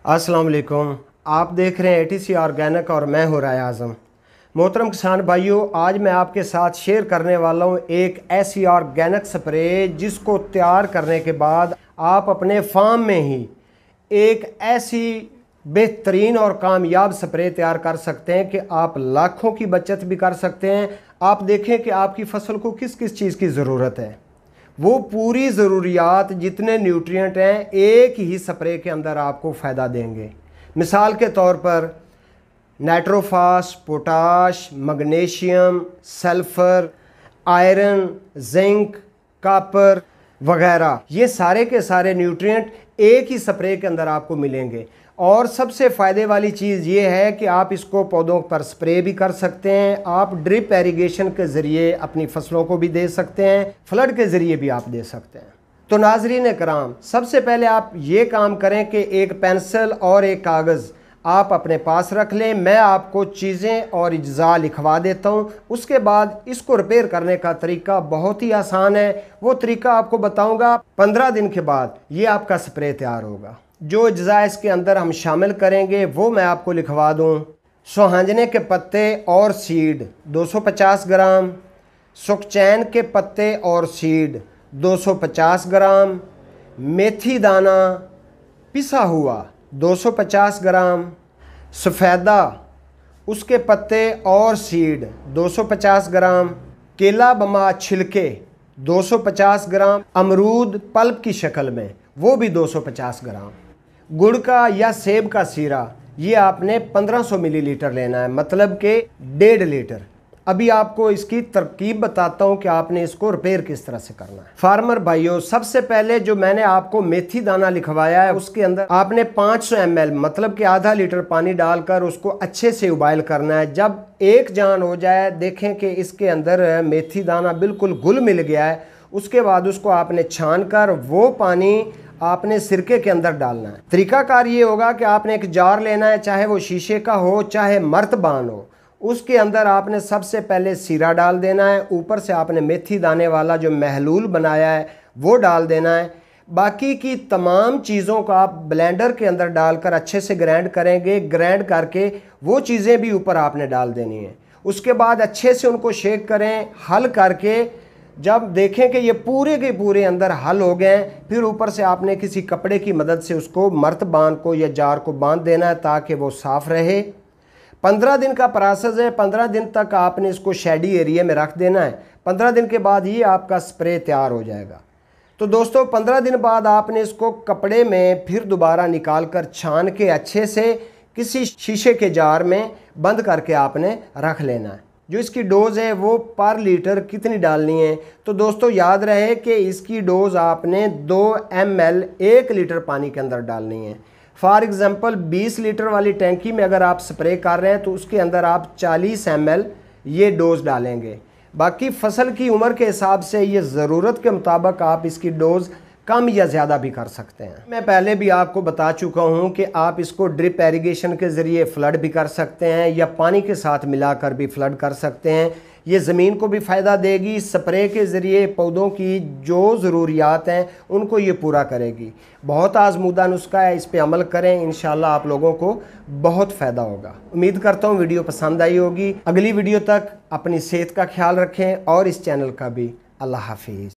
अस्सलाम वालेकुम। आप देख रहे हैं ATC ऑर्गेनिक और मैं हूं राय आज़म। मोहतरम किसान भाइयों, आज मैं आपके साथ शेयर करने वाला हूं एक ऐसी ऑर्गेनिक स्प्रे जिसको तैयार करने के बाद आप अपने फार्म में ही एक ऐसी बेहतरीन और कामयाब स्प्रे तैयार कर सकते हैं कि आप लाखों की बचत भी कर सकते हैं। आप देखें कि आपकी फसल को किस किस चीज़ की ज़रूरत है, वो पूरी ज़रूरियात जितने न्यूट्रिएंट हैं एक ही स्प्रे के अंदर आपको फ़ायदा देंगे। मिसाल के तौर पर nitrophos, potash, magnesium, sulphur, iron, zinc, copper वगैरह, ये सारे के सारे न्यूट्रिएंट एक ही स्प्रे के अंदर आपको मिलेंगे। और सबसे फ़ायदे वाली चीज़ ये है कि आप इसको पौधों पर स्प्रे भी कर सकते हैं, आप ड्रिप एरीगेशन के ज़रिए अपनी फसलों को भी दे सकते हैं, फ्लड के ज़रिए भी आप दे सकते हैं। तो नाज़रीन कराम, सबसे पहले आप ये काम करें कि एक पेंसिल और एक कागज़ आप अपने पास रख लें। मैं आपको चीज़ें और अज्जा लिखवा देता हूँ, उसके बाद इसको रिपेयर करने का तरीका बहुत ही आसान है। वो तरीका आपको बताऊँगा। 15 दिन के बाद ये आपका स्प्रे तैयार होगा। जो अज्जा इसके अंदर हम शामिल करेंगे वो मैं आपको लिखवा दूँ। सोहांजने के पत्ते और सीड 250 ग्राम, सुखचैन के पत्ते और सीड 250 ग्राम, मेथी दाना पिसा हुआ 250 ग्राम, सफ़ेदा उसके पत्ते और सीड 250 ग्राम, केला बमा छिलके 250 ग्राम, अमरूद पल्प की शक्ल में वो भी 250 ग्राम, गुड़ का या सेब का सीरा ये आपने 1500 मिलीलीटर लेना है, मतलब कि 1.5 लीटर। अभी आपको इसकी तरकीब बताता हूँ कि आपने इसको रिपेयर किस तरह से करना है। फार्मर भाइयों, सबसे पहले जो मैंने आपको मेथी दाना लिखवाया है उसके अंदर आपने 500 ml मतलब कि आधा लीटर पानी डालकर उसको अच्छे से उबाइल करना है। जब एक जान हो जाए, देखें कि इसके अंदर मेथी दाना बिल्कुल घुल मिल गया है, उसके बाद उसको आपने छान कर वो पानी आपने सिरके के अंदर डालना है। तरीकाकार ये होगा कि आपने एक जार लेना है, चाहे वो शीशे का हो चाहे मर्तबान हो। उसके अंदर आपने सबसे पहले सीरा डाल देना है, ऊपर से आपने मेथी दाने वाला जो महलूल बनाया है वो डाल देना है। बाकी की तमाम चीज़ों को आप ब्लेंडर के अंदर डालकर अच्छे से ग्राइंड करेंगे। ग्राइंड करके वो चीज़ें भी ऊपर आपने डाल देनी है। उसके बाद अच्छे से उनको शेक करें, हल करके जब देखें कि ये पूरे के पूरे अंदर हल हो गए, फिर ऊपर से आपने किसी कपड़े की मदद से उसको मर्तबान को या जार को बांध देना है ताकि वो साफ़ रहे। 15 दिन का प्रोसेस है। 15 दिन तक आपने इसको शेडी एरिया में रख देना है। 15 दिन के बाद ही आपका स्प्रे तैयार हो जाएगा। तो दोस्तों, 15 दिन बाद आपने इसको कपड़े में फिर दोबारा निकाल कर छान के अच्छे से किसी शीशे के जार में बंद करके आपने रख लेना है। जो इसकी डोज़ है वो पर लीटर कितनी डालनी है, तो दोस्तों याद रहे कि इसकी डोज़ आपने 2 ml 1 लीटर पानी के अंदर डालनी है। फॉर एग्ज़ाम्पल 20 लीटर वाली टैंकी में अगर आप स्प्रे कर रहे हैं तो उसके अंदर आप 40 ml ये डोज़ डालेंगे। बाकी फसल की उम्र के हिसाब से ये ज़रूरत के मुताबिक आप इसकी डोज़ कम या ज़्यादा भी कर सकते हैं। मैं पहले भी आपको बता चुका हूँ कि आप इसको ड्रिप एरीगेशन के ज़रिए फ्लड भी कर सकते हैं या पानी के साथ मिलाकर भी फ्लड कर सकते हैं। ये ज़मीन को भी फ़ायदा देगी। स्प्रे के ज़रिए पौधों की जो ज़रूरियात हैं उनको ये पूरा करेगी। बहुत आज़मूदा नुस्खा है, इस पे अमल करें, इंशाल्लाह आप लोगों को बहुत फ़ायदा होगा। उम्मीद करता हूँ वीडियो पसंद आई होगी। अगली वीडियो तक अपनी सेहत का ख्याल रखें और इस चैनल का भी। अल्लाह हाफिज़।